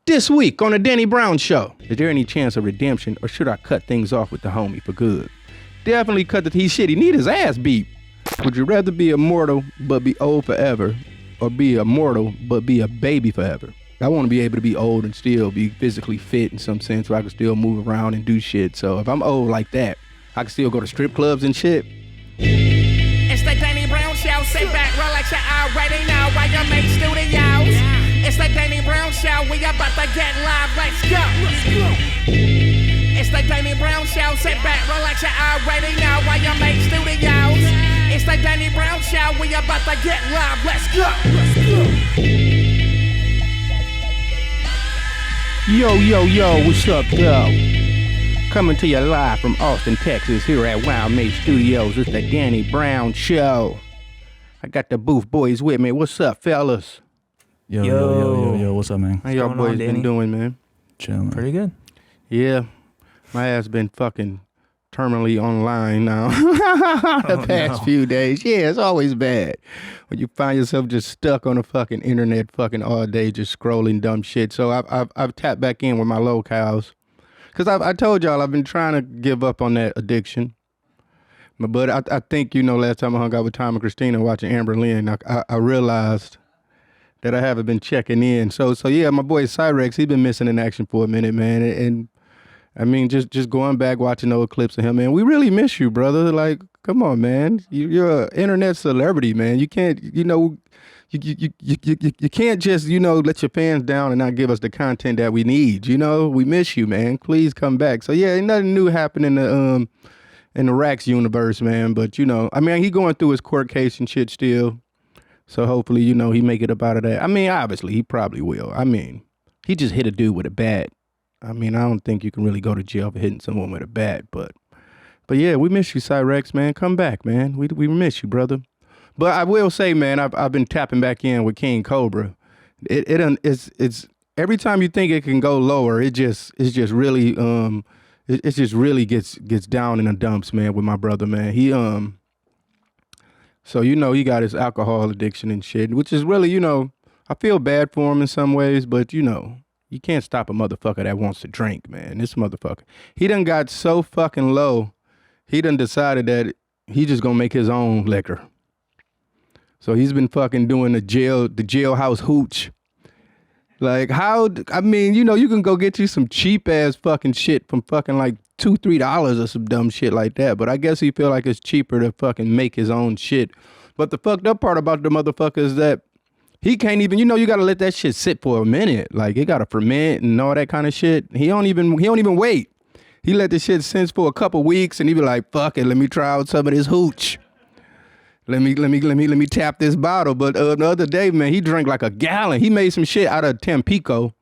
This week on the Danny Brown Show, is there any chance of redemption or should I cut things off with the homie for good? Definitely cut the shit. He need his ass beat. Would you rather be immortal but be old forever or be immortal but be a baby forever? I want to be able to be old and still be physically fit in some sense where I can still move around and do shit. So if I'm old like that, I can still go to strip clubs and shit. It's the Danny Brown Show. Sit back, relax, you already know why you make studios. It's the Danny Brown Show. We about to get live. Let's go. It's the Danny Brown Show. Sit back, relax, you already know why you make studios. It's the Danny Brown Show. We about to get live. Let's go. Yo, what's up, though? Coming to you live from Austin, Texas, here at Wild Mate Studios. It's the Danny Brown Show. I got the booth boys with me. What's up, fellas? Yo, what's up, man? How y'all boys been doing, man? Chilling. Pretty good. Yeah, my ass been fucking terminally online now the past few days. Yeah, it's always bad when you find yourself just stuck on the fucking internet fucking all day just scrolling dumb shit. So I've tapped back in with my locals because I told y'all I've been trying to give up on that addiction. But I think, last time I hung out with Tom and Christina watching Amber Lynn, I realized that I haven't been checking in. So yeah, my boy Cyrex, he been missing in action for a minute, man. And I mean, just going back, watching old clips of him, man, we really miss you, brother. Like, come on, man. You're an internet celebrity, man. You can't, you can't just, let your fans down and not give us the content that we need. We miss you, man. Please come back. So yeah, ain't nothing new happening in the Rax universe, man. But, I mean, he going through his court case and shit still. So hopefully, he make it up out of that. I mean, obviously, he probably will. I mean, he just hit a dude with a bat. I mean, I don't think you can really go to jail for hitting someone with a bat. But yeah, we miss you, Cyrex, man. Come back, man. We miss you, brother. But I will say, man, I've been tapping back in with King Cobra. It's every time you think it can go lower, it just really gets down in the dumps, man, with my brother, man. He so he got his alcohol addiction and shit, which is really, I feel bad for him in some ways, but you can't stop a motherfucker that wants to drink, man. This motherfucker, he done got so fucking low, he done decided that he just gonna make his own liquor. So he's been fucking doing the jailhouse hooch. Like how, I mean, you can go get you some cheap ass fucking shit from fucking like $2-3 or some dumb shit like that. But I guess he feel like it's cheaper to fucking make his own shit. But the fucked up part about the motherfucker is that he can't even, you gotta let that shit sit for a minute. Like it gotta ferment and all that kind of shit. He don't even wait. He let the shit sit for a couple weeks and he be like, fuck it, let me try out some of this hooch. Let me tap this bottle. But the other day, man, he drank like a gallon. He made some shit out of Tampico,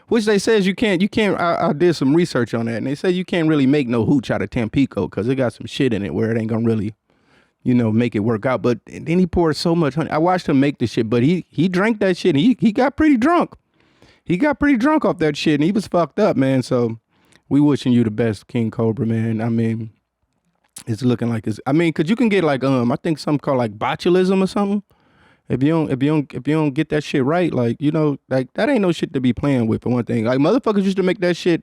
which they says you can't. I did some research on that, and they say you can't really make no hooch out of Tampico because it got some shit in it where it ain't gonna really, make it work out. But then he poured so much honey. I watched him make the shit, but he drank that shit. And he got pretty drunk. He got pretty drunk off that shit, and he was fucked up, man. So we wishing you the best, King Cobra, man. I mean, it's looking like it's. I mean, cause you can get like I think something called like botulism or something. If you don't get that shit right, like like that ain't no shit to be playing with. For one thing, like motherfuckers used to make that shit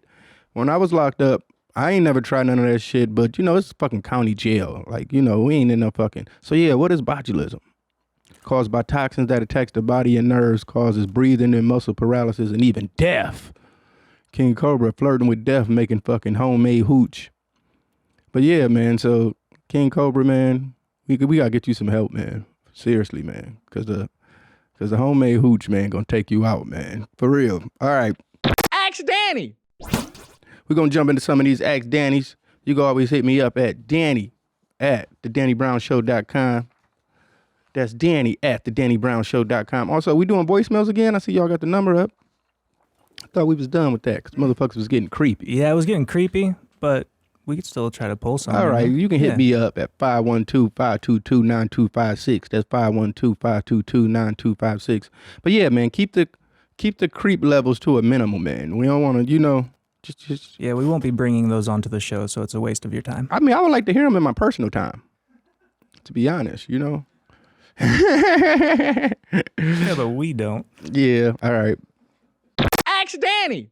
when I was locked up. I ain't never tried none of that shit, but it's fucking county jail. Like we ain't in no fucking. So yeah, what is botulism? Caused by toxins that attacks the body and nerves, causes breathing and muscle paralysis and even death. King Cobra flirting with death, making fucking homemade hooch. But yeah, man. So King Cobra, man, we gotta get you some help, man. Seriously, man, cause the homemade hooch, man, gonna take you out, man, for real. All right, Ask Danny. we're gonna jump into some of these Ask Dannys. You can always hit me up at Danny at theDannyBrownShow.com. That's Danny at theDannyBrownShow.com. Also, we doing voicemails again. I see y'all got the number up. I thought we was done with that because motherfuckers was getting creepy. Yeah, it was getting creepy, but we could still try to pull something. All right, you can hit me up at 512-522-9256. That's 512-522-9256. But yeah, man, keep the creep levels to a minimum, man. We don't want to, just. Yeah, we won't be bringing those onto the show, so it's a waste of your time. I mean, I would like to hear them in my personal time, to be honest, Yeah, but we don't. Yeah, all right. Ask Ask Danny.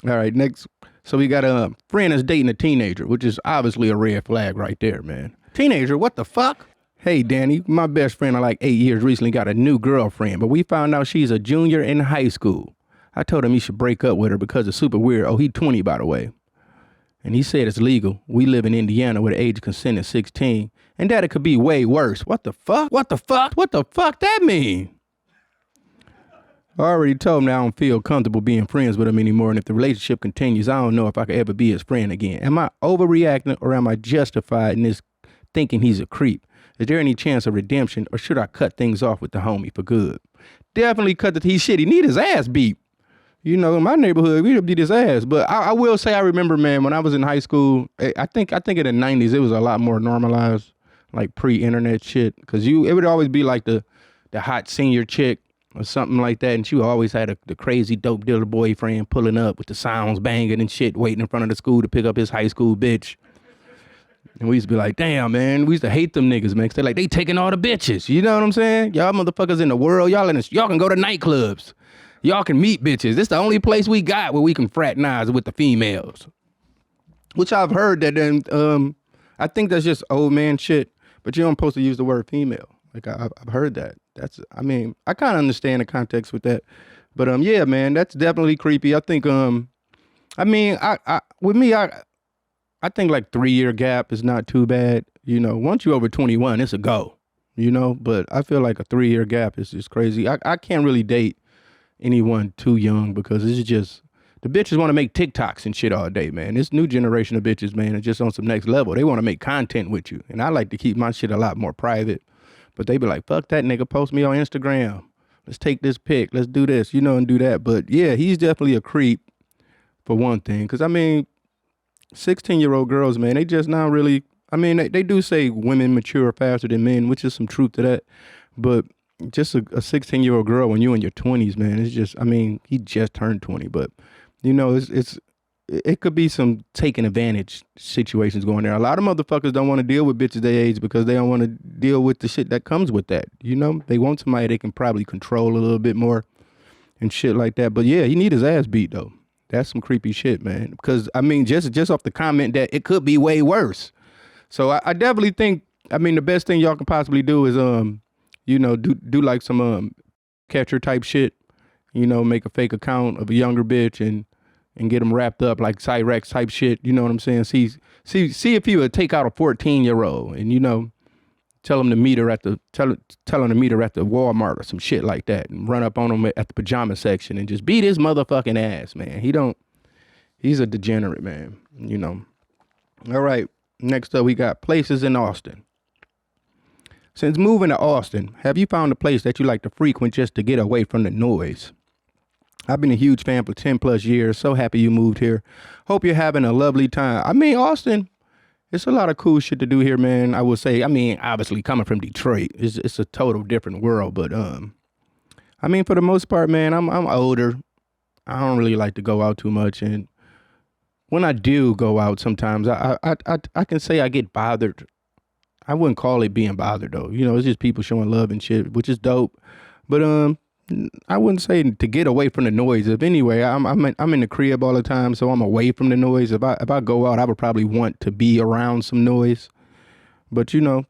All right, next. So we got a friend that's dating a teenager, which is obviously a red flag right there, man. Teenager, what the fuck? Hey, Danny, my best friend of like 8 years recently got a new girlfriend, but we found out she's a junior in high school. I told him he should break up with her because it's super weird. Oh, he 20, by the way. And he said it's legal. We live in Indiana where the age of consent is 16, and that it could be way worse. What the fuck? What the fuck? What the fuck that mean? I already told him that I don't feel comfortable being friends with him anymore, and if the relationship continues, I don't know if I could ever be his friend again. Am I overreacting, or am I justified in this thinking he's a creep? Is there any chance of redemption, or should I cut things off with the homie for good? Definitely cut the he's shit. He need his ass beat. You know, in my neighborhood, we'd beat his ass. But I will say, I remember, man, when I was in high school, I think in the 90s, it was a lot more normalized, like pre-internet shit. Because it would always be like the hot senior chick or something like that. And she always had the crazy dope dealer boyfriend pulling up with the sounds banging and shit, waiting in front of the school to pick up his high school bitch. And we used to be like, damn, man, we used to hate them niggas, man. 'Cause they're like, they taking all the bitches. You know what I'm saying? Y'all motherfuckers in the world, y'all can go to nightclubs. Y'all can meet bitches. This the only place we got where we can fraternize with the females. Which I've heard that, I think that's just old man shit. But you don't supposed to use the word female. Like, I've heard that. I kind of understand the context with that. But, yeah, man, that's definitely creepy. I think, I think like 3-year gap is not too bad. You know, once you're over 21, it's a go, you know, but I feel like a 3-year gap is just crazy. I can't really date anyone too young because it's just, the bitches want to make TikToks and shit all day, man. This new generation of bitches, man, is just on some next level. They want to make content with you. And I like to keep my shit a lot more private, but they be like, fuck that nigga, post me on Instagram. Let's take this pic. Let's do this, you know, and do that. But yeah, he's definitely a creep for one thing. Cause 16-year-old girls, man, they just not really, they do say women mature faster than men, which is some truth to that. But just a 16-year-old girl when you're in your 20s, man, it's just, he just turned 20. But, you know, it could be some taking advantage situations going there. A lot of motherfuckers don't want to deal with bitches their age because they don't want to deal with the shit that comes with that. You know, they want somebody they can probably control a little bit more and shit like that. But yeah, he need his ass beat though. That's some creepy shit, man. Because, just off the comment that it could be way worse. So I definitely think, the best thing y'all can possibly do is, do like some catcher type shit. You know, make a fake account of a younger bitch and get them wrapped up like Cyrex type shit. You know what I'm saying? See if he would take out a 14-year-old and, you know, tell him to meet her at the Walmart or some shit like that and run up on him at the pajama section and just beat his motherfucking ass, man. He's a degenerate, man, you know. All right, next up we got places in Austin. Since moving to Austin, have you found a place that you like to frequent just to get away from the noise? I've been a huge fan for 10 plus years. So happy you moved here. Hope you're having a lovely time. Austin, it's a lot of cool shit to do here, man. I will say, obviously coming from Detroit, it's a total different world. But, for the most part, man, I'm older. I don't really like to go out too much. And when I do go out sometimes, I can say I get bothered. I wouldn't call it being bothered, though. You know, it's just people showing love and shit, which is dope. But, I wouldn't say to get away from the noise. If anyway, I'm in the crib all the time, so I'm away from the noise. If I go out, I would probably want to be around some noise. But you know,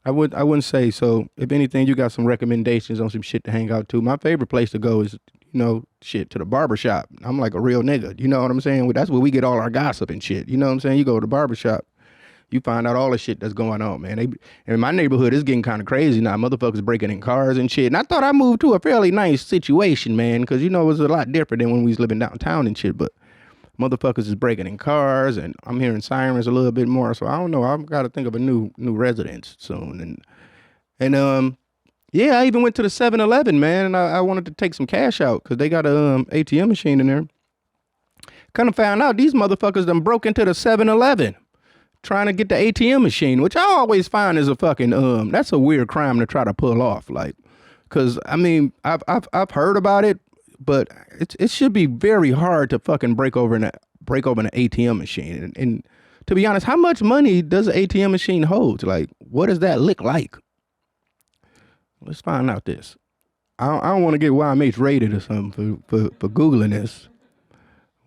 I wouldn't say so. If anything, you got some recommendations on some shit to hang out to. My favorite place to go is, you know, shit, to the barbershop. I'm like a real nigga. You know what I'm saying? That's where we get all our gossip and shit. You know what I'm saying? You go to the barbershop, you find out all the shit that's going on, man. In my neighborhood, it's getting kind of crazy now. Motherfuckers breaking in cars and shit. And I thought I moved to a fairly nice situation, man, because, you know, it was a lot different than when we was living downtown and shit. But motherfuckers is breaking in cars, and I'm hearing sirens a little bit more. So I don't know. I've got to think of a new residence soon. And yeah, I even went to the 7-Eleven, man, and I wanted to take some cash out because they got a ATM machine in there. Kind of found out these motherfuckers done broke into the 7-Eleven. Trying to get the ATM machine, which I always find is a fucking that's a weird crime to try to pull off, like, cause I've heard about it, but it should be very hard to fucking break over an ATM machine. And to be honest, how much money does an ATM machine hold? Like, what does that look like? Let's find out this. I don't want to get YMH rated or something for Googling this.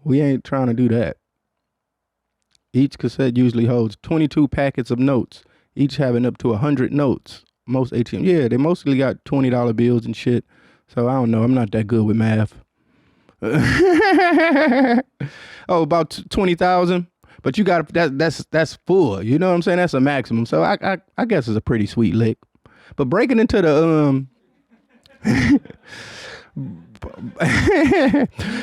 We ain't trying to do that. Each cassette usually holds 22 packets of notes, each having up to 100 notes. Most ATMs, yeah, they mostly got $20 bills and shit. So I don't know. I'm not that good with math. Oh, about 20,000. But you got that's full. You know what I'm saying? That's a maximum. So I guess it's a pretty sweet lick. But breaking into the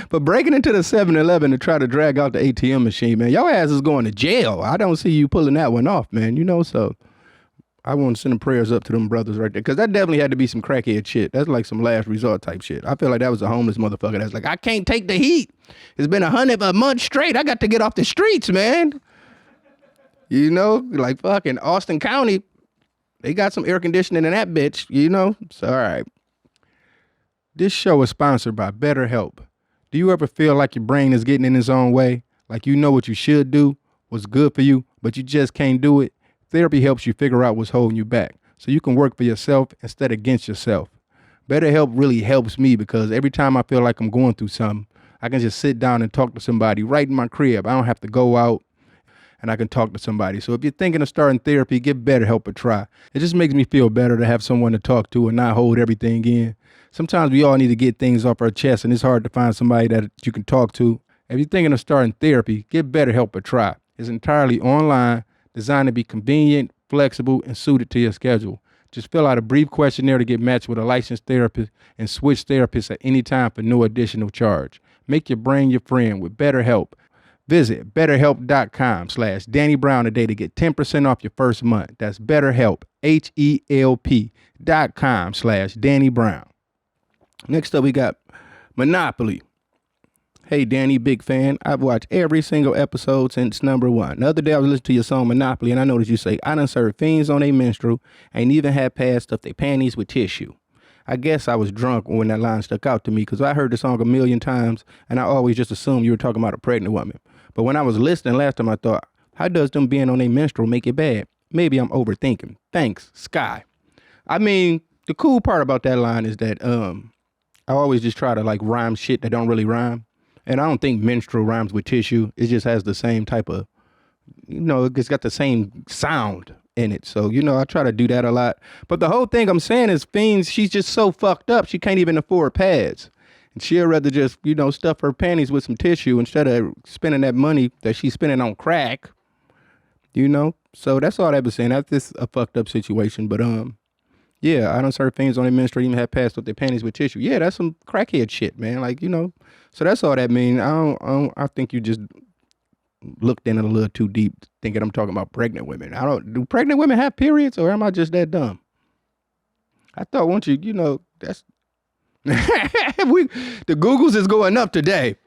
but breaking into the 7-Eleven to try to drag out the ATM machine, man, your ass is going to jail. I don't see you pulling that one off, man. You know, so I want to send them prayers up to them brothers right there. Because that definitely had to be some crackhead shit. That's like some last resort type shit. I feel like that was a homeless motherfucker that's like, I can't take the heat. It's been 100 a month straight. I got to get off the streets, man. You know, like fucking Austin County, they got some air conditioning in that bitch, you know? So, all right. This show is sponsored by BetterHelp. Do you ever feel like your brain is getting in its own way? Like you know what you should do, what's good for you, but you just can't do it? Therapy helps you figure out what's holding you back so you can work for yourself instead of against yourself. BetterHelp really helps me because every time I feel like I'm going through something, I can just sit down and talk to somebody right in my crib. I don't have to go out and I can talk to somebody. So if you're thinking of starting therapy, give BetterHelp a try. It just makes me feel better to have someone to talk to and not hold everything in. Sometimes we all need to get things off our chest, and it's hard to find somebody that you can talk to. If you're thinking of starting therapy, give BetterHelp a try. It's entirely online, designed to be convenient, flexible, and suited to your schedule. Just fill out a brief questionnaire to get matched with a licensed therapist and switch therapists at any time for no additional charge. Make your brain your friend with BetterHelp. Visit betterhelp.com/Danny Brown today to get 10% off your first month. That's BetterHelp, HELP.com/Danny Brown. Next up, we got Monopoly. Hey, Danny, big fan. I've watched every single episode since number 1. The other day, I was listening to your song Monopoly, and I noticed you say, I done served fiends on a minstrel, ain't even had past stuff they panties with tissue. I guess I was drunk when that line stuck out to me because I heard the song a million times, and I always just assumed you were talking about a pregnant woman. But when I was listening last time, I thought, how does them being on a minstrel make it bad? Maybe I'm overthinking. Thanks, Sky. I mean, the cool part about that line is that I always just try to like rhyme shit that don't really rhyme. And I don't think minstrel rhymes with tissue. It just has the same type of, you know, it's got the same sound in it. So, you know, I try to do that a lot. But the whole thing I'm saying is Fiends, she's just so fucked up. She can't even afford pads. And she'll rather just, you know, stuff her panties with some tissue instead of spending that money that she's spending on crack. You know? So that's all I was saying. That's just a fucked up situation. But, yeah, I don't serve fiends on administrator, even have passed up their panties with tissue. Yeah, that's some crackhead shit, man. Like, you know, so that's all that means. I think you just looked in it a little too deep thinking I'm talking about pregnant women. Do pregnant women have periods or am I just that dumb? I thought once you know, that's, the Googles is going up today.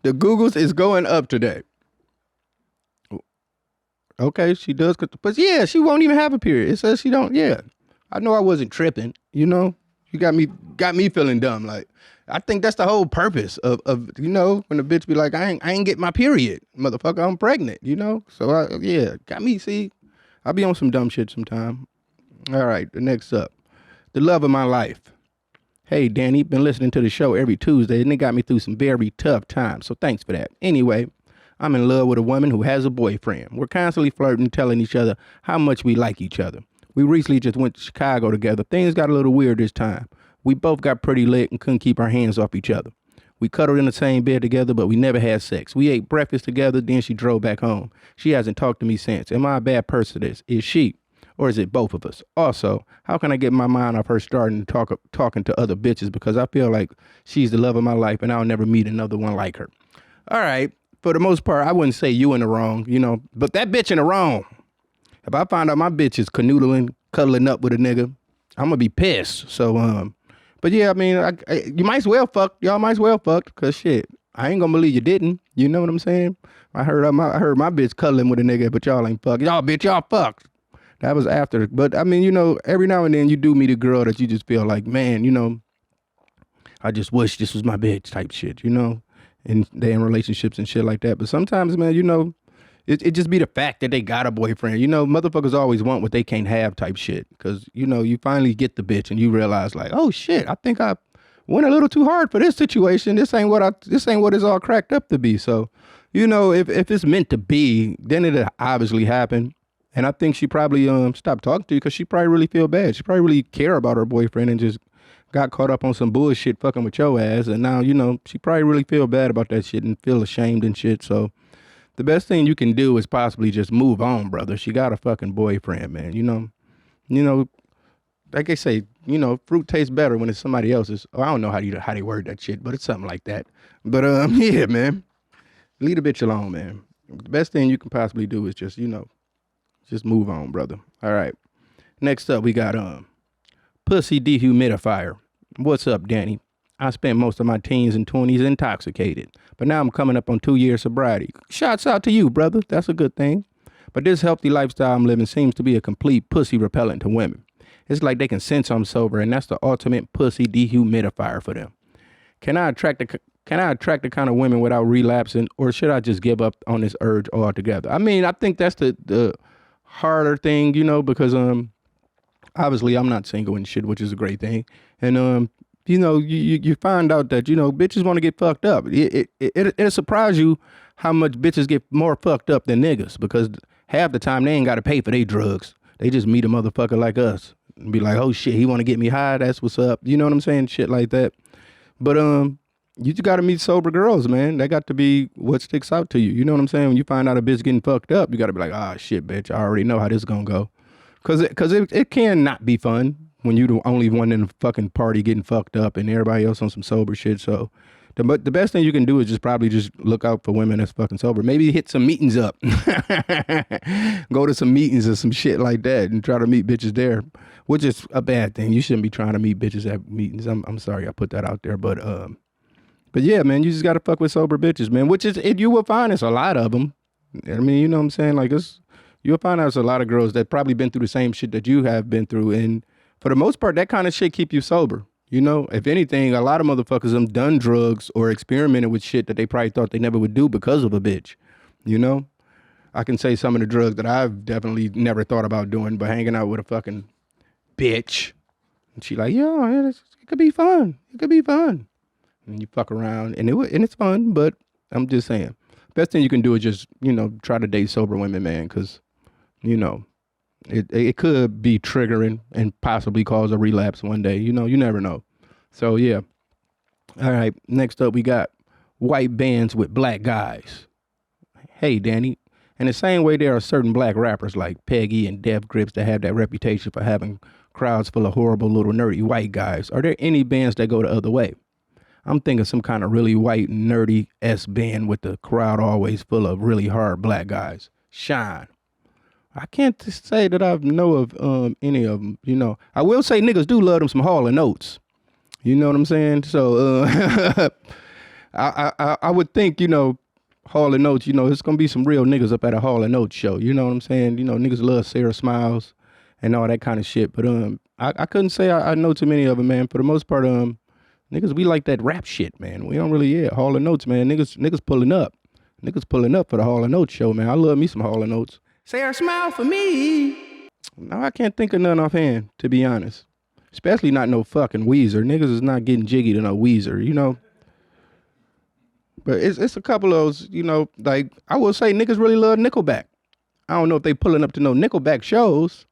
The Googles is going up today. Okay, she does, but yeah, she won't even have a period. It says she don't. Yeah, I know I wasn't tripping. You know, you got me feeling dumb. Like I think that's the whole purpose of you know when the bitch be like, I ain't get my period, motherfucker. I'm pregnant. You know, so yeah, got me. See, I be on some dumb shit sometime. All right, the next up, the love of my life. Hey, Danny, been listening to the show every Tuesday, and it got me through some very tough times. So thanks for that. Anyway. I'm in love with a woman who has a boyfriend. We're constantly flirting, telling each other how much we like each other. We recently just went to Chicago together. Things got a little weird this time. We both got pretty lit and couldn't keep our hands off each other. We cuddled in the same bed together, but we never had sex. We ate breakfast together, then she drove back home. She hasn't talked to me since. Am I a bad person for this? Is she? Or is it both of us? Also, how can I get my mind off her starting to talking to other bitches because I feel like she's the love of my life and I'll never meet another one like her. All right. For the most part, I wouldn't say you in the wrong, you know, but that bitch in the wrong. If I find out my bitch is canoodling, cuddling up with a nigga, I'm gonna be pissed. So, but yeah, I mean, you might as well fuck. Y'all might as well fuck, cause shit, I ain't gonna believe you didn't. You know what I'm saying? I heard my bitch cuddling with a nigga, but y'all ain't fuck. Y'all bitch, y'all fucked. That was after. But I mean, you know, every now and then you do meet a girl that you just feel like, man, you know, I just wish this was my bitch type shit, you know. And they in relationships and shit like that. But sometimes, man, you know, it just be the fact that they got a boyfriend. You know, motherfuckers always want what they can't have type shit. Cause you know, you finally get the bitch and you realize like, oh shit, I think I went a little too hard for this situation. This ain't what it's all cracked up to be. So, you know, if it's meant to be, then it'll obviously happen. And I think she probably stopped talking to you because she probably really feel bad. She probably really care about her boyfriend and just got caught up on some bullshit fucking with your ass. And now, you know, she probably really feel bad about that shit and feel ashamed and shit. So the best thing you can do is possibly just move on, brother. She got a fucking boyfriend, man. You know, like they say, you know, fruit tastes better when it's somebody else's. Oh, I don't know how they word that shit, but it's something like that. But yeah, man, leave the bitch alone, man. The best thing you can possibly do is just, you know, just move on, brother. All right. Next up, we got pussy dehumidifier. What's up, Danny? I spent most of my teens and 20s intoxicated, but now I'm coming up on 2 years sobriety. Shouts out to you, brother. That's a good thing. But this healthy lifestyle I'm living seems to be a complete pussy repellent to women. It's like they can sense I'm sober, and that's the ultimate pussy dehumidifier for them. Can I attract the kind of women without relapsing, or should I just give up on this urge altogether? I mean, I think that's the harder thing, you know, because obviously I'm not single and shit, which is a great thing. And you know, you find out that, you know, bitches want to get fucked up. It'll surprise you how much bitches get more fucked up than niggas, because half the time they ain't got to pay for their drugs. They just meet a motherfucker like us and be like, oh shit, he want to get me high. That's what's up. You know what I'm saying? Shit like that. But you just got to meet sober girls, man. That got to be what sticks out to you. You know what I'm saying? When you find out a bitch getting fucked up, you got to be like, ah, shit, bitch, I already know how this gonna go. Cause it can not be fun when you the only one in the fucking party getting fucked up and everybody else on some sober shit. So the best thing you can do is just probably just look out for women that's fucking sober. Maybe hit some meetings up. Go to some meetings or some shit like that and try to meet bitches there, which is a bad thing. You shouldn't be trying to meet bitches at meetings. I'm sorry I put that out there, but yeah, man, you just got to fuck with sober bitches, man, which is, you will find it's a lot of them. I mean, you know what I'm saying? Like, you'll find out there's a lot of girls that probably been through the same shit that you have been through. And for the most part, that kind of shit keep you sober. You know, if anything, a lot of motherfuckers have done drugs or experimented with shit that they probably thought they never would do because of a bitch. You know, I can say some of the drugs that I've definitely never thought about doing, but hanging out with a fucking bitch. And she like, yeah, it could be fun. It could be fun. And you fuck around and it's fun, but I'm just saying, best thing you can do is just, you know, try to date sober women, man, because, you know, it could be triggering and possibly cause a relapse one day. You know, you never know. So, yeah. All right. Next up, we got white bands with black guys. Hey, Danny. In the same way, there are certain black rappers like Peggy and Def Grips that have that reputation for having crowds full of horrible little nerdy white guys. Are there any bands that go the other way? I'm thinking some kind of really white, nerdy S band with the crowd always full of really hard black guys. Shine. I can't say that I know of any of them, you know. I will say niggas do love them some Hall & Oates. You know what I'm saying? So I would think, you know, Hall & Oates, you know, it's going to be some real niggas up at a Hall & Oates show. You know what I'm saying? You know, niggas love Sarah Smiles and all that kind of shit. But I couldn't say I know too many of them, man. For the most part, niggas, we like that rap shit, man. We don't really, Hall & Oates, man. Niggas pulling up. Niggas pulling up for the Hall & Oates show, man. I love me some Hall & Oates. Sarah Smile for me. No, I can't think of none offhand, to be honest. Especially not no fucking Weezer. Niggas is not getting jiggy to no Weezer, you know? But it's a couple of those, you know, like, I will say niggas really love Nickelback. I don't know if they pulling up to no Nickelback shows.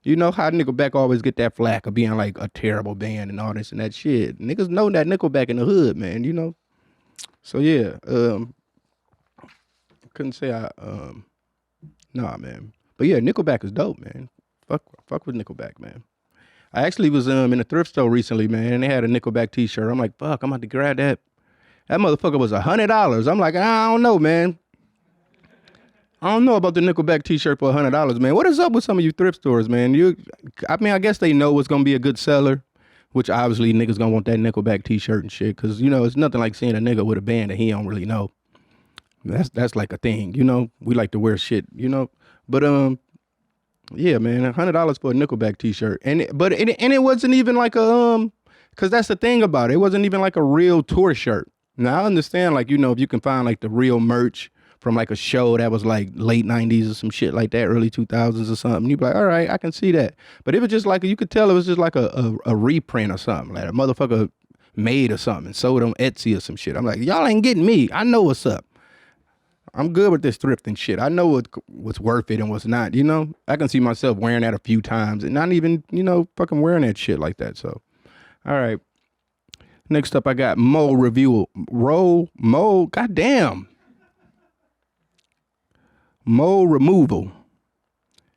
You know how Nickelback always get that flack of being like a terrible band and all this and that shit. Niggas know that Nickelback in the hood, man, you know? So, yeah, couldn't say nah, man. But yeah, Nickelback is dope, man. Fuck with Nickelback, man. I actually was in a thrift store recently, man, and they had a Nickelback t-shirt. I'm like, fuck, I'm about to grab that. That motherfucker was $100. I'm like, I don't know, man. I don't know about the Nickelback t-shirt for $100, man. What is up with some of you thrift stores, man? I guess they know it's gonna be a good seller, which obviously niggas gonna want that Nickelback t-shirt and shit, because, you know, it's nothing like seeing a nigga with a band that he don't really know. That's like a thing, you know. We like to wear shit, you know. But yeah, man, $100 for a Nickelback t-shirt, and it wasn't even like a because that's the thing about it. It wasn't even like a real tour shirt. Now I understand, like, you know, if you can find like the real merch from like a show that was like late 90s or some shit like that, early 2000s or something. You'd be like, all right, I can see that. But it was just like, you could tell it was just like a reprint or something, like a motherfucker made or something and sold on Etsy or some shit. I'm like, y'all ain't getting me. I know what's up. I'm good with this thrifting shit. I know what's worth it and what's not, you know? I can see myself wearing that a few times and not even, you know, fucking wearing that shit like that. So, all right. Next up, I got Mo Removal.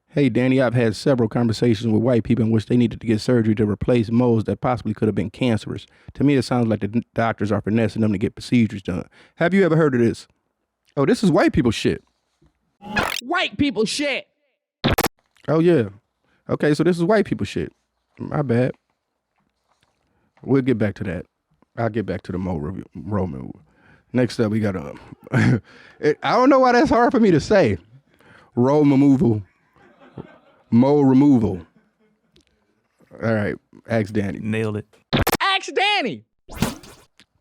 Hey, Danny, I've had several conversations with white people in which they needed to get surgery to replace moles that possibly could have been cancerous. To me, it sounds like the doctors are finessing them to get procedures done. Have you ever heard of this? Oh, this is white people shit. White people shit. Oh, yeah. Okay, so this is white people shit. My bad. We'll get back to that. I'll get back to the Mo removal. Next up, we got I don't know why that's hard for me to say. Mo removal. All right, ask Danny. Nailed it. Ask Danny.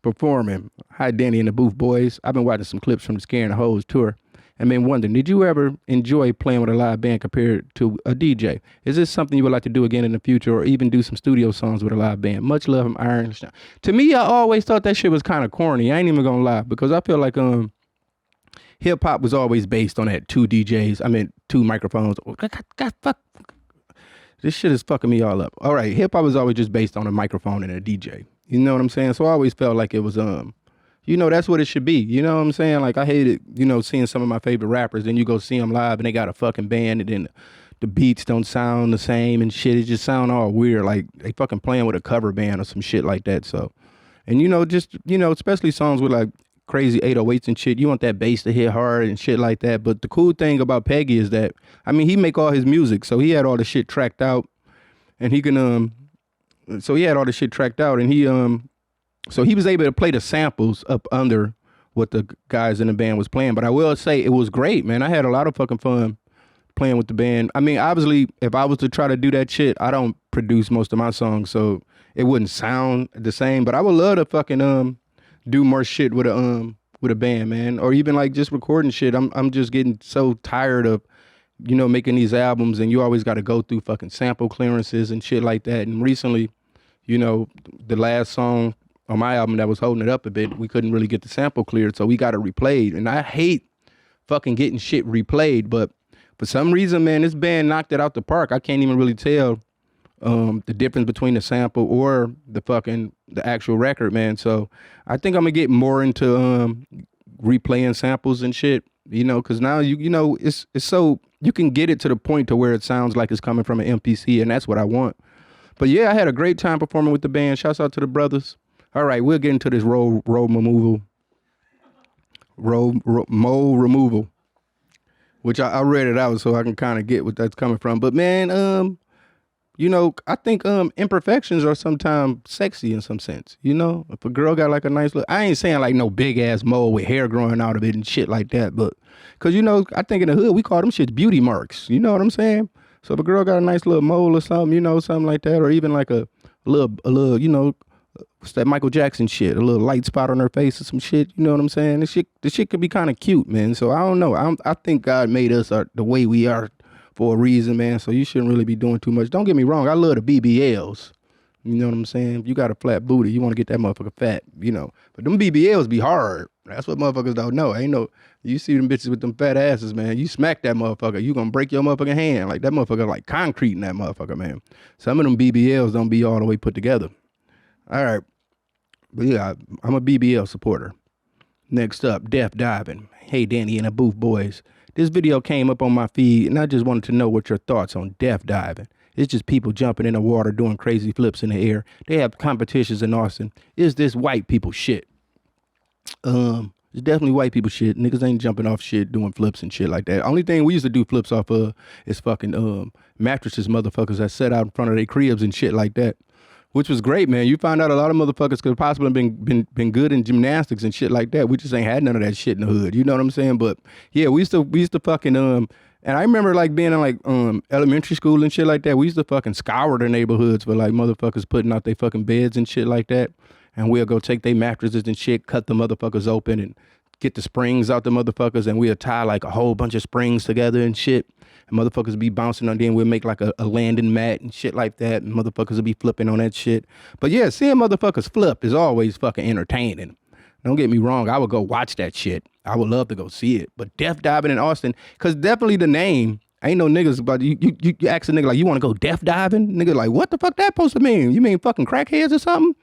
Performing. Hi, Danny and the Booth Boys. I've been watching some clips from the Scaring the Hoes tour and been wondering, did you ever enjoy playing with a live band compared to a DJ? Is this something you would like to do again in the future or even do some studio songs with a live band? Much love from Iron. To me, I always thought that shit was kind of corny. I ain't even gonna lie, because I feel like hip hop was always based on that two microphones. God, fuck. This shit is fucking me all up. All right, hip hop was always just based on a microphone and a DJ. You know what I'm saying? So I always felt like it was you know, that's what it should be. You know what I'm saying? Like, I hated, you know, seeing some of my favorite rappers, then you go see them live and they got a fucking band and then the beats don't sound the same and shit. It just sound all weird. Like they fucking playing with a cover band or some shit like that. So, and you know, just, you know, especially songs with like crazy 808s and shit, you want that bass to hit hard and shit like that. But the cool thing about Peggy is that, I mean, he make all his music. So he had all the shit tracked out and he can, so he had all the shit tracked out and he, so he was able to play the samples up under what the guys in the band was playing. But I will say it was great, man. I had a lot of fucking fun playing with the band. I mean, obviously, if I was to try to do that shit, I don't produce most of my songs, so it wouldn't sound the same. But I would love to fucking do more shit with a band, man. Or even like just recording shit. I'm just getting so tired of, you know, making these albums and you always got to go through fucking sample clearances and shit like that. And recently, you know, the last song on my album that was holding it up a bit, we couldn't really get the sample cleared, so we got it replayed. And I hate fucking getting shit replayed, but for some reason, man, this band knocked it out the park. I can't even really tell the difference between the sample or the actual record, man. So I think I'm gonna get more into replaying samples and shit, you know, because now you know it's so you can get it to the point to where it sounds like it's coming from an MPC, and that's what I want. But yeah, I had a great time performing with the band. Shouts out to the brothers. All right, we'll get into this Mo removal, which I read it out so I can kind of get what that's coming from. But man, you know, I think imperfections are sometimes sexy in some sense. You know, if a girl got like a nice look, I ain't saying like no big ass mole with hair growing out of it and shit like that, but because you know, I think in the hood we call them shits beauty marks. You know what I'm saying? So if a girl got a nice little mole or something, you know, something like that, or even like a little, you know. What's that Michael Jackson shit? A little light spot on her face or some shit. You know what I'm saying? The shit could be kind of cute, man. So I don't know. I think God made us the way we are for a reason, man. So you shouldn't really be doing too much. Don't get me wrong. I love the BBLs. You know what I'm saying? If you got a flat booty, you want to get that motherfucker fat, you know. But them BBLs be hard. That's what motherfuckers don't know. Ain't no, you see them bitches with them fat asses, man. You smack that motherfucker, you gonna break your motherfucking hand. Like that motherfucker like concrete in that motherfucker, man. Some of them BBLs don't be all the way put together. All right. But yeah, I'm a BBL supporter. Next up, Death Diving. Hey, Danny and the Booth Boys. This video came up on my feed, and I just wanted to know what your thoughts on death diving. It's just people jumping in the water doing crazy flips in the air. They have competitions in Austin. Is this white people shit? It's definitely white people shit. Niggas ain't jumping off shit doing flips and shit like that. Only thing we used to do flips off of is fucking mattresses, motherfuckers that set out in front of their cribs and shit like that. Which was great, man. You find out a lot of motherfuckers could possibly have been good in gymnastics and shit like that. We just ain't had none of that shit in the hood. You know what I'm saying? But yeah, we used to fucking and I remember like being in like elementary school and shit like that. We used to fucking scour the neighborhoods for like motherfuckers putting out their fucking beds and shit like that. And we'll go take their mattresses and shit, cut the motherfuckers open and get the springs out the motherfuckers, and we'll tie like a whole bunch of springs together and shit. And motherfuckers be bouncing on, then we'll make like a landing mat and shit like that. And motherfuckers will be flipping on that shit. But yeah, seeing motherfuckers flip is always fucking entertaining. Don't get me wrong. I would go watch that shit. I would love to go see it. But death diving in Austin, because definitely the name, ain't no niggas about you ask a nigga like, you want to go death diving? Nigga like, what the fuck that supposed to mean? You mean fucking crackheads or something?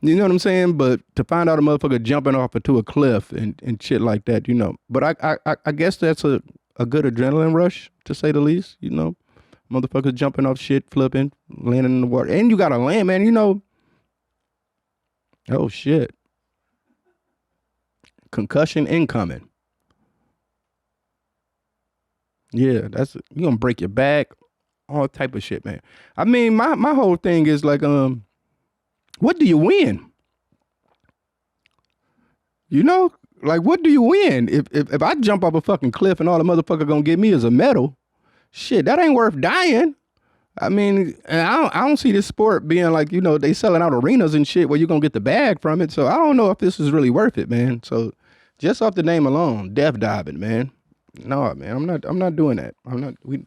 You know what I'm saying? But to find out a motherfucker jumping off into a cliff and shit like that, you know. But I guess that's a good adrenaline rush, to say the least, you know. Motherfuckers jumping off shit, flipping, landing in the water. And you got to land, man, you know. Oh, shit. Concussion incoming. Yeah, that's you gonna break your back, all type of shit, man. I mean, my whole thing is like, what do you win? You know, like what do you win if I jump off a fucking cliff and all the motherfucker gonna give me is a medal? Shit, that ain't worth dying. I mean, I don't see this sport being like, you know, they selling out arenas and shit where you're gonna get the bag from it. So I don't know if this is really worth it, man. So just off the name alone, death diving, man. No, man, I'm not doing that. We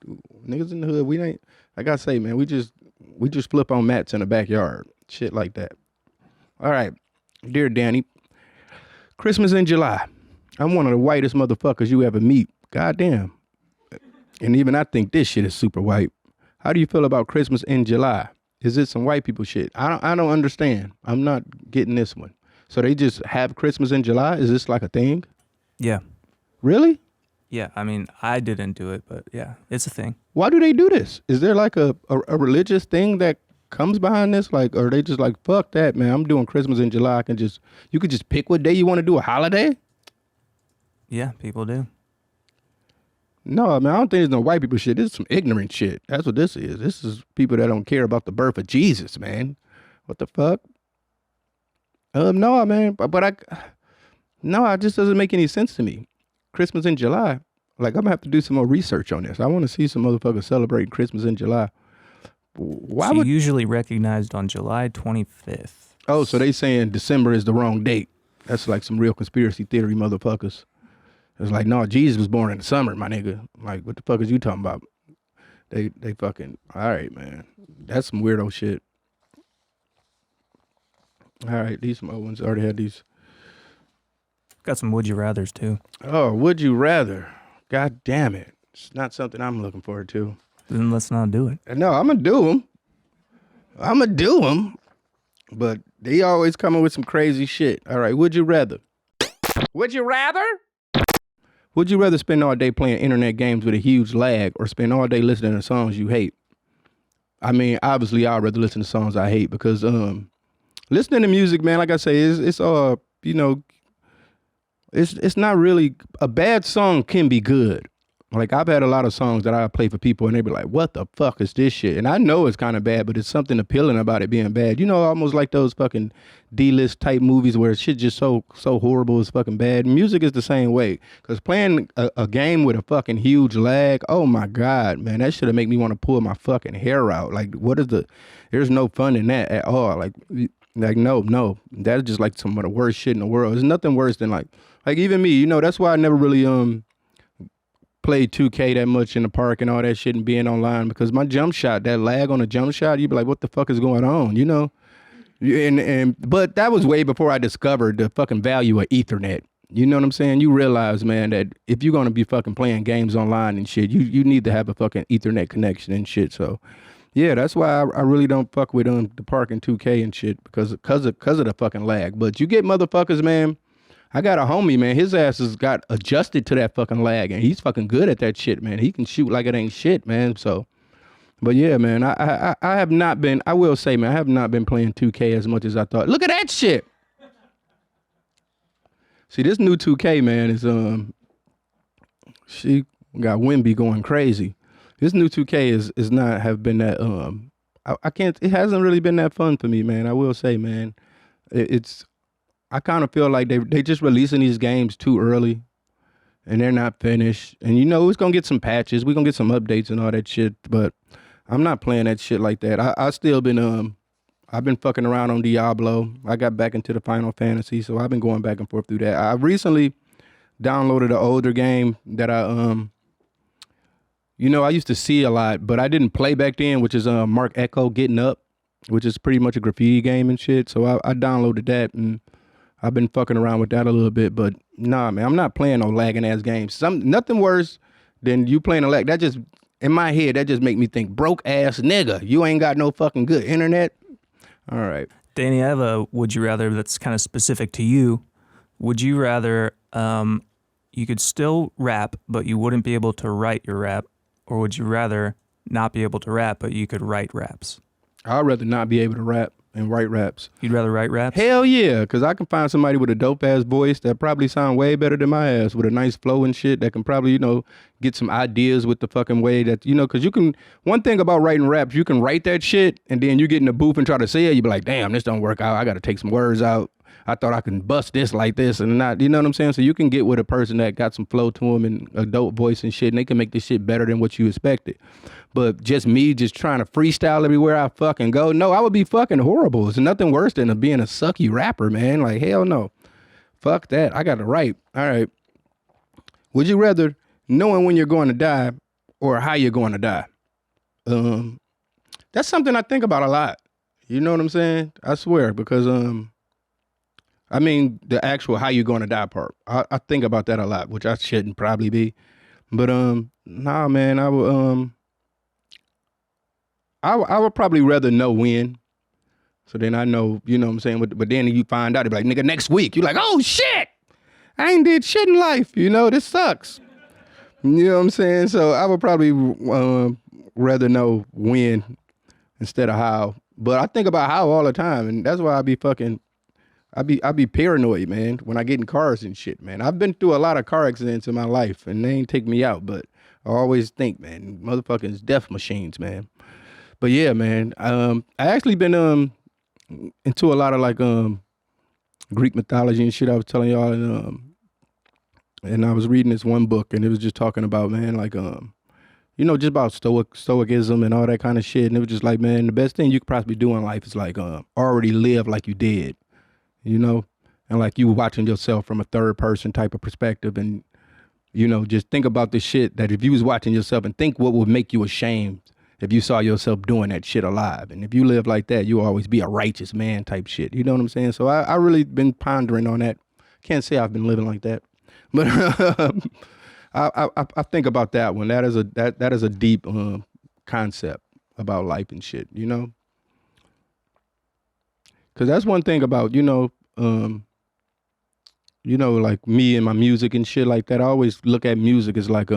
niggas in the hood, we ain't, like I say, man, we just flip on mats in the backyard. Shit like that. All right. Dear Danny, Christmas in July. I'm one of the whitest motherfuckers you ever meet. Goddamn. And even I think this shit is super white. How do you feel about Christmas in July? Is it some white people shit? I don't understand. I'm not getting this one. So they just have Christmas in July? Is this like a thing? Yeah. Really? Yeah. I mean, I didn't do it, but yeah, it's a thing. Why do they do this? Is there like a religious thing that comes behind this? Like, or are they just like, fuck that, man, I'm doing Christmas in July. You could just pick what day you want to do a holiday? Yeah, people do. No, man, I don't think it's no white people shit. This is some ignorant shit. That's what this is. This is people that don't care about the birth of Jesus, man. What the fuck? No, man, it just doesn't make any sense to me. Christmas in July. Like, I'm gonna have to do some more research on this. I want to see some motherfuckers celebrating Christmas in July. Why would usually recognized on July 25th. Oh, so they saying December is the wrong date. That's like some real conspiracy theory motherfuckers. It's like, no, Jesus was born in the summer, my nigga. Like, what the fuck is you talking about? They fucking, all right, man. That's some weirdo shit. All right, these some old ones. Already had these. Got some would you rathers too. Oh, would you rather? God damn it. It's not something I'm looking forward to. Then let's not do it. No, I'm going to do them. But they always coming with some crazy shit. All right, would you rather? Would you rather? Would you rather spend all day playing internet games with a huge lag or spend all day listening to songs you hate? I mean, obviously, I'd rather listen to songs I hate because listening to music, man, like I say, it's you know, it's not really, a bad song can be good. Like, I've had a lot of songs that I play for people and they be like, what the fuck is this shit? And I know it's kind of bad, but it's something appealing about it being bad. You know, almost like those fucking D-list type movies where shit just so horrible is fucking bad. Music is the same way. Because playing a game with a fucking huge lag, oh my God, man, that should have make me want to pull my fucking hair out. Like, there's no fun in that at all. Like no, that's just like some of the worst shit in the world. There's nothing worse than like even me, you know, that's why I never really, played 2K that much in the park and all that shit and being online, because my jump shot, that lag on a jump shot, you'd be like, what the fuck is going on, you know? But that was way before I discovered the fucking value of Ethernet. You know what I'm saying? You realize, man, that if you're going to be fucking playing games online and shit, you need to have a fucking Ethernet connection and shit. So, yeah, that's why I really don't fuck with the park and 2K and shit, because of the fucking lag. But you get motherfuckers, man. I got a homie, man. His ass has got adjusted to that fucking lag, and he's fucking good at that shit, man. He can shoot like it ain't shit, man. So, but yeah, man, I have not been, I will say, man, I have not been playing 2K as much as I thought. Look at that shit. See, this new 2K, man, is, she got Wimby going crazy. This new 2K is not have been that, it hasn't really been that fun for me, man. I will say, man, I kind of feel like they just releasing these games too early and they're not finished. And you know, it's going to get some patches. We're going to get some updates and all that shit, but I'm not playing that shit like that. I still been, I've been fucking around on Diablo. I got back into the Final Fantasy, so I've been going back and forth through that. I recently downloaded an older game that I I used to see a lot, but I didn't play back then, which is Mark Echo Getting Up, which is pretty much a graffiti game and shit. So I downloaded that and I've been fucking around with that a little bit. But nah, man, I'm not playing no lagging ass games. Nothing worse than you playing a lag. That just, in my head, that just make me think, broke ass nigga, you ain't got no fucking good internet. All right. Danny, I have a would you rather that's kind of specific to you. Would you rather you could still rap, but you wouldn't be able to write your rap? Or would you rather not be able to rap, but you could write raps? I'd rather not be able to rap and write raps. You'd rather write raps? Hell yeah, because I can find somebody with a dope-ass voice that probably sound way better than my ass with a nice flow and shit that can probably, get some ideas with the fucking way that, because you can, one thing about writing raps, you can write that shit and then you get in the booth and try to say it, you be like, damn, this don't work out. I got to take some words out. I thought I can bust this like this and not, you know what I'm saying? So you can get with a person that got some flow to them and a dope voice and shit, and they can make this shit better than what you expected. But just me just trying to freestyle everywhere I fucking go, no, I would be fucking horrible. It's nothing worse than being a sucky rapper, man. Like, hell no. Fuck that. I got to write. All right. Would you rather knowing when you're going to die or how you're going to die? That's something I think about a lot. You know what I'm saying? I swear, because the actual how you going to die part. I think about that a lot, which I shouldn't probably be. But nah, man, I would probably rather know when. So then I know, you know what I'm saying? But then you find out, it be like, nigga, next week. You're like, oh shit, I ain't did shit in life. This sucks. You know what I'm saying? So I would probably rather know when instead of how. But I think about how all the time, and that's why I be paranoid, man, when I get in cars and shit, man. I've been through a lot of car accidents in my life, and they ain't take me out, but I always think, man, motherfuckers death machines, man. But yeah, man, I actually been into a lot of like Greek mythology and shit. I was telling y'all, and I was reading this one book, and it was just talking about, man, like just about stoicism and all that kind of shit. And it was just like, man, the best thing you could possibly do in life is like already live like you did. And like you watching yourself from a third person type of perspective, and just think about this shit that if you was watching yourself and think what would make you ashamed if you saw yourself doing that shit alive. And if you live like that, you'll always be a righteous man type shit. You know what I'm saying? So I really been pondering on that. Can't say I've been living like that, but I think about that one. That is a deep concept about life and shit, because that's one thing about, like me and my music and shit like that. I always look at music as like,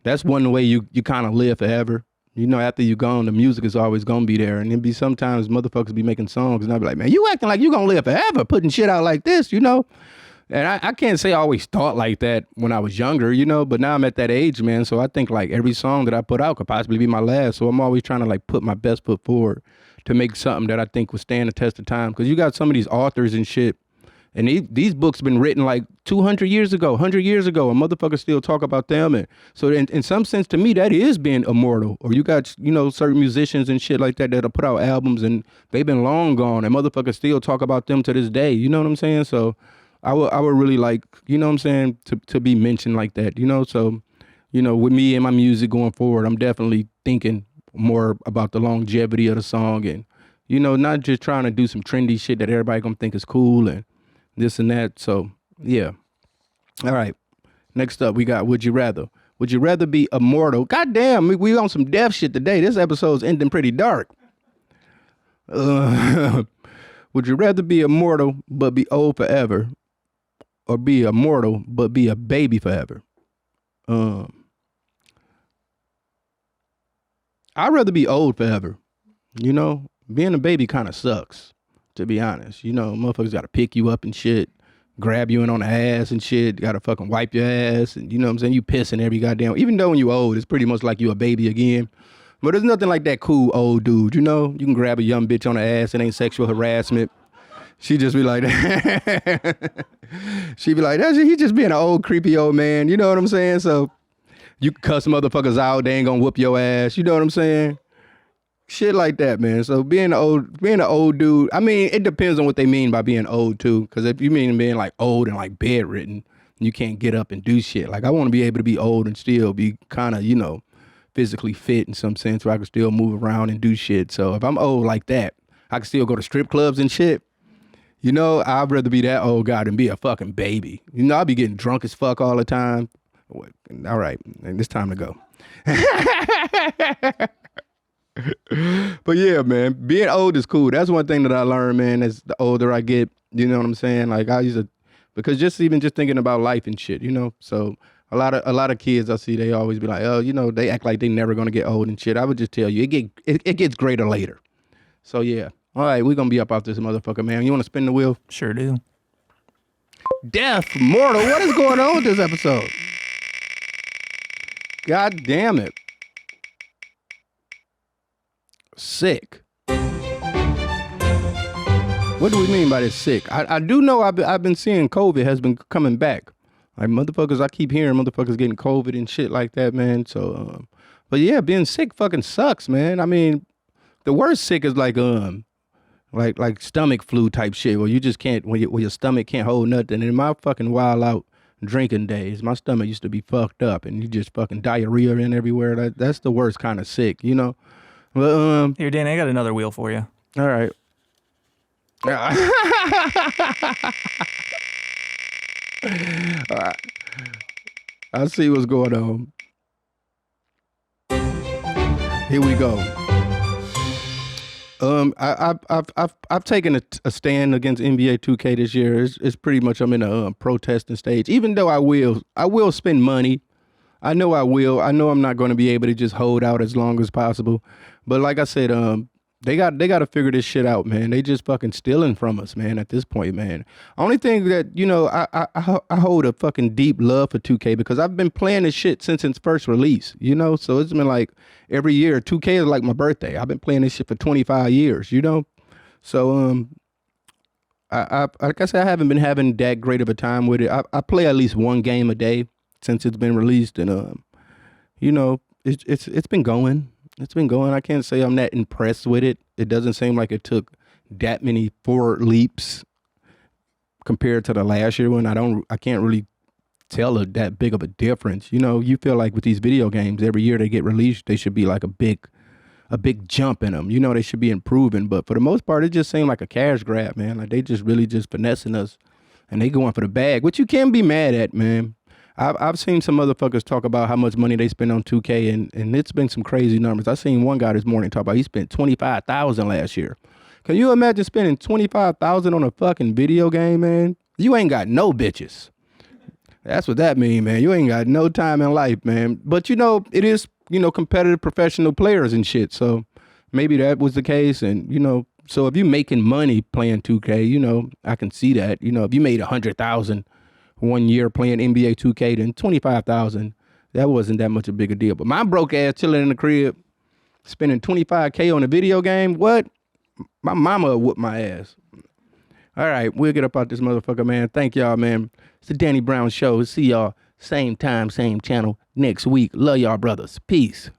that's one way you kind of live forever. After you gone, the music is always gonna be there. And then be sometimes motherfuckers be making songs and I be like, man, you acting like you gonna live forever putting shit out like this, And I can't say I always thought like that when I was younger, but now I'm at that age, man. So I think like every song that I put out could possibly be my last. So I'm always trying to like put my best foot forward to make something that I think will stand the test of time. Cause you got some of these authors and shit, and these books been written like 200 years ago, 100 years ago, and motherfuckers still talk about them. And so in some sense, to me, that is being immortal. Or you got, certain musicians and shit like that that'll put out albums and they've been long gone and motherfuckers still talk about them to this day. You know what I'm saying? So I would really like, to be mentioned like that, So, with me and my music going forward, I'm definitely thinking more about the longevity of the song and, not just trying to do some trendy shit that everybody gonna think is cool and this and that. So, yeah. All right. Next up, we got Would You Rather. Would you rather be immortal? God damn, we on some death shit today. This episode's ending pretty dark. Would you rather be immortal but be old forever, or be immortal but be a baby forever? I'd rather be old forever. Being a baby kind of sucks, to be honest. Motherfuckers got to pick you up and shit, grab you in on the ass and shit, got to fucking wipe your ass, and you know what I'm saying? You pissing every goddamn, even though when you old, it's pretty much like you a baby again. But there's nothing like that cool old dude, You can grab a young bitch on the ass, it ain't sexual harassment. She just be like, she be like, he just being an old, creepy old man. You know what I'm saying? So you can cuss motherfuckers out, they ain't gonna whoop your ass. You know what I'm saying? Shit like that, man. So being an old dude, I mean, it depends on what they mean by being old too. Because if you mean being like old and like bedridden, You can't get up and do shit. Like I want to be able to be old and still be kind of, you know, physically fit in some sense where I can still move around and do shit. So if I'm old like that, I can still go to strip clubs and shit. You know, I'd rather be that old guy than be a fucking baby. You know, I'll be getting drunk as fuck all the time. All right, it's time to go. But yeah, man, being old is cool. That's one thing that I learned, man, as the older I get. You know what I'm saying? Like I used to, because just thinking about life and shit, you know. So a lot of kids I see, they always be like, oh, you know, they act like they never gonna get old and shit. I would just tell you, it gets greater later. So yeah, all right, we're gonna be up off this motherfucker, man. You want to spin the wheel? Sure do. Death, mortal. What is going on with this episode? God damn it. Sick. What do we mean by this sick? I do know I've been seeing COVID has been coming back. Like motherfuckers, I keep hearing motherfuckers getting COVID and shit like that, man. So, but yeah, being sick fucking sucks, man. I mean, the worst sick is like stomach flu type shit where you just can't, where your stomach can't hold nothing. In my fucking wild out drinking days, my stomach used to be fucked up and you just fucking diarrhea in everywhere. That's the worst kind of sick, you know? But, Here, Danny, I got another wheel for you. all right. All right. I see what's going on. Here we go. I've taken a stand against NBA 2K this year. It's pretty much I'm in a protesting stage. Even though I will spend money. I know I will. I know I'm not going to be able to just hold out as long as possible. But like I said, they got to figure this shit out, man. They just fucking stealing from us, man. At this point, man. Only thing that, you know, I hold a fucking deep love for 2K because I've been playing this shit since its first release, you know. So it's been like every year. 2K is like my birthday. I've been playing this shit for 25 years, you know. So I like I said, I haven't been having that great of a time with it. I play at least one game a day since it's been released, and you know, it's been going. It's been going. I can't say I'm that impressed with it. It doesn't seem like it took that many forward leaps compared to the last year one. I can't really tell that big of a difference. You know, you feel like with these video games, every year they get released, they should be like a big jump in them. You know, they should be improving. But for the most part, it just seemed like a cash grab, man. Like they just really just finessing us and they going for the bag, which you can be mad at, man. I've seen some motherfuckers talk about how much money they spend on 2K, and it's been some crazy numbers. I seen one guy this morning talk about he spent $25,000 last year. Can you imagine spending $25,000 on a fucking video game, man? You ain't got no bitches. That's what that mean, man. You ain't got no time in life, man. But you know, it is, you know, competitive professional players and shit. So maybe that was the case, and you know, so if you making money playing 2K, you know, I can see that. You know, if you made $100,000 1 year playing NBA 2K, then $25,000, that wasn't that much a bigger deal. But my broke ass chilling in the crib, spending $25K on a video game, what? My mama would whoop my ass. All right, we'll get up out this motherfucker, man. Thank y'all, man. It's the Danny Brown Show. See y'all same time, same channel next week. Love y'all, brothers. Peace.